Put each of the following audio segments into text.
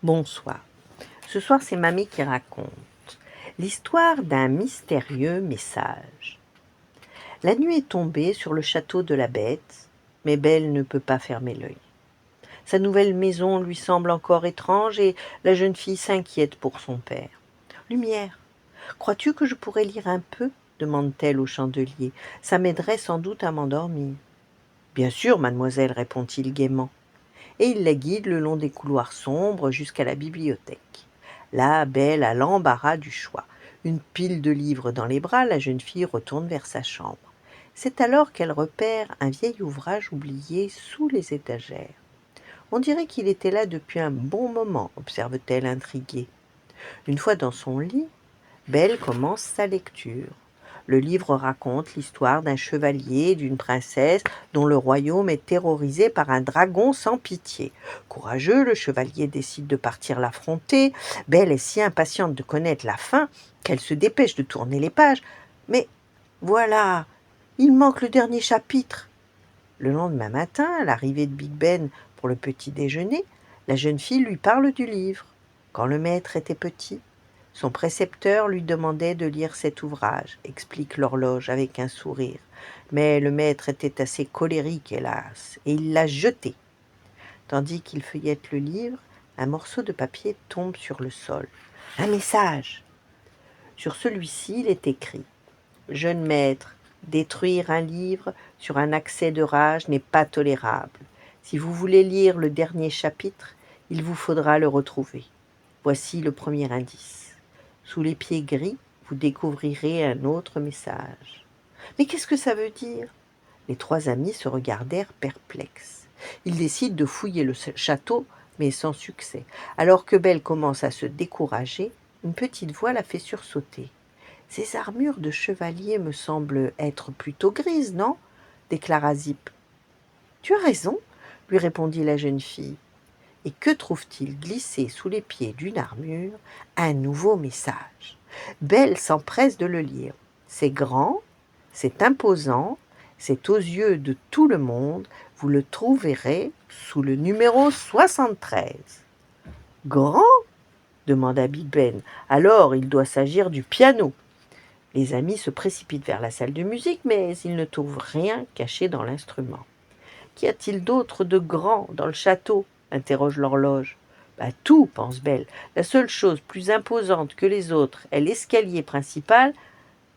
Bonsoir. Ce soir, c'est Mamie qui raconte l'histoire d'un mystérieux message. La nuit est tombée sur le château de la Bête, mais Belle ne peut pas fermer l'œil. Sa nouvelle maison lui semble encore étrange et la jeune fille s'inquiète pour son père. « Lumière, crois-tu que je pourrais lire un peu ?» demande-t-elle au chandelier. « Ça m'aiderait sans doute à m'endormir. »« Bien sûr, mademoiselle, répond-il gaiement. Et il la guide le long des couloirs sombres jusqu'à la bibliothèque. Là, Belle a l'embarras du choix. Une pile de livres dans les bras, la jeune fille retourne vers sa chambre. C'est alors qu'elle repère un vieil ouvrage oublié sous les étagères. On dirait qu'il était là depuis un bon moment, observe-t-elle intriguée. Une fois dans son lit, Belle commence sa lecture. Le livre raconte l'histoire d'un chevalier et d'une princesse dont le royaume est terrorisé par un dragon sans pitié. Courageux, le chevalier décide de partir l'affronter. Belle est si impatiente de connaître la fin qu'elle se dépêche de tourner les pages. Mais voilà, il manque le dernier chapitre. Le lendemain matin, à l'arrivée de Big Ben pour le petit déjeuner, la jeune fille lui parle du livre. Quand le maître était petit, son précepteur lui demandait de lire cet ouvrage, explique l'horloge avec un sourire. Mais le maître était assez colérique, hélas, et il l'a jeté. Tandis qu'il feuillette le livre, un morceau de papier tombe sur le sol. Un message. Sur celui-ci, il est écrit « Jeune maître, détruire un livre sur un accès de rage n'est pas tolérable. Si vous voulez lire le dernier chapitre, il vous faudra le retrouver. Voici le premier indice. Sous les pieds gris, vous découvrirez un autre message. » Mais qu'est-ce que ça veut dire ? Les trois amis se regardèrent perplexes. Ils décident de fouiller le château, mais sans succès. Alors que Belle commence à se décourager, une petite voix la fait sursauter. « Ces armures de chevalier me semblent être plutôt grises, non ?» déclara Zip. « Tu as raison, » lui répondit la jeune fille. Et que trouve-t-il glissé sous les pieds d'une armure ? Un nouveau message. Belle s'empresse de le lire. C'est grand, c'est imposant, c'est aux yeux de tout le monde. Vous le trouverez sous le numéro 73. « Grand ?» demanda Big Ben. « Alors, il doit s'agir du piano. » Les amis se précipitent vers la salle de musique, mais ils ne trouvent rien caché dans l'instrument. « Qu'y a-t-il d'autre de grand dans le château ?» interroge l'horloge. « Tout, pense Belle. La seule chose plus imposante que les autres est l'escalier principal. »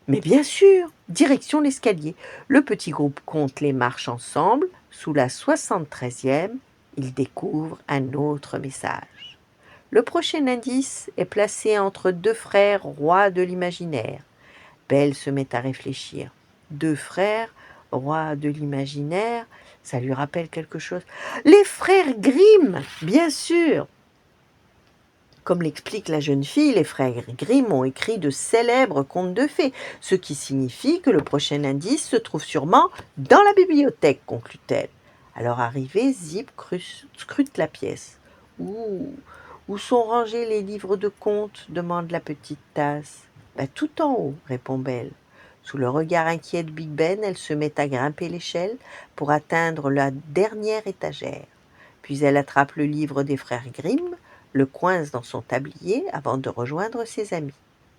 Mais bien sûr, direction l'escalier. Le petit groupe compte les marches ensemble. Sous la 73e, ils découvrent un autre message. Le prochain indice est placé entre deux frères rois de l'imaginaire. Belle se met à réfléchir. Deux frères, rois de l'imaginaire, ça lui rappelle quelque chose. Les frères Grimm, bien sûr. Comme l'explique la jeune fille, les frères Grimm ont écrit de célèbres contes de fées, ce qui signifie que le prochain indice se trouve sûrement dans la bibliothèque, conclut-elle. Alors arrivée, Zip scrute la pièce. Où sont rangés les livres de contes ? Demande la petite tasse. Tout en haut, répond Belle. Sous le regard inquiet de Big Ben, elle se met à grimper l'échelle pour atteindre la dernière étagère. Puis elle attrape le livre des frères Grimm, le coince dans son tablier avant de rejoindre ses amis.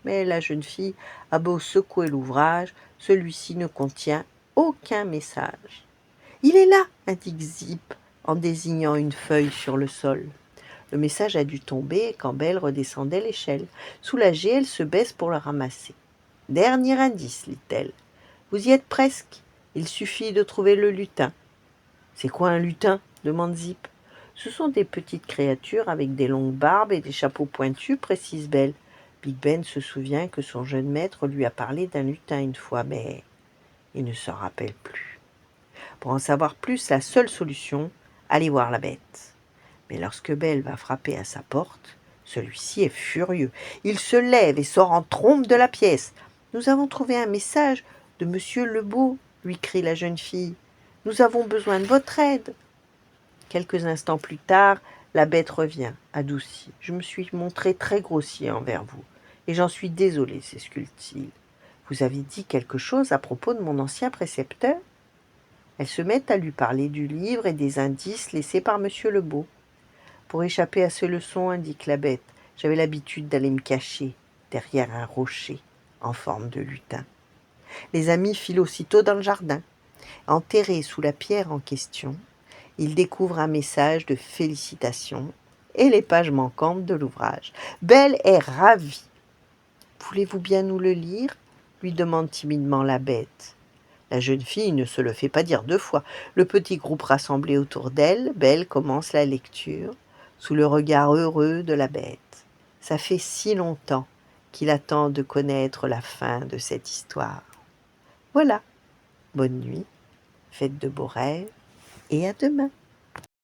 Mais la jeune fille a beau secouer l'ouvrage, celui-ci ne contient aucun message. « Il est là !» indique Zip en désignant une feuille sur le sol. Le message a dû tomber quand Belle redescendait l'échelle. Soulagée, elle se baisse pour le ramasser. « Dernier indice, lit-elle. Vous y êtes presque. Il suffit de trouver le lutin. »« C'est quoi un lutin ?» demande Zip. « Ce sont des petites créatures avec des longues barbes et des chapeaux pointus, précise Belle. Big Ben se souvient que son jeune maître lui a parlé d'un lutin une fois, mais il ne s'en rappelle plus. Pour en savoir plus, la seule solution, aller voir la bête. Mais lorsque Belle va frapper à sa porte, celui-ci est furieux. Il se lève et sort en trombe de la pièce. « Nous avons trouvé un message de Monsieur Lebeau, » lui crie la jeune fille. « Nous avons besoin de votre aide. » Quelques instants plus tard, la bête revient, adoucie. « Je me suis montré très grossier envers vous, et j'en suis désolé, » s'excuse-t-il. « Vous avez dit quelque chose à propos de mon ancien précepteur ?» Elle se met à lui parler du livre et des indices laissés par Monsieur Lebeau. Pour échapper à ces leçons, indique la bête, j'avais l'habitude d'aller me cacher derrière un rocher en forme de lutin. Les amis filent aussitôt dans le jardin. Enterré sous la pierre en question, ils découvrent un message de félicitations et les pages manquantes de l'ouvrage. Belle est ravie. Voulez-vous bien nous le lire ? Lui demande timidement la bête. La jeune fille ne se le fait pas dire 2 fois. Le petit groupe rassemblé autour d'elle, Belle commence la lecture, sous le regard heureux de la bête. Ça fait si longtemps qu'il attend de connaître la fin de cette histoire. Voilà, bonne nuit, faites de beaux rêves et à demain.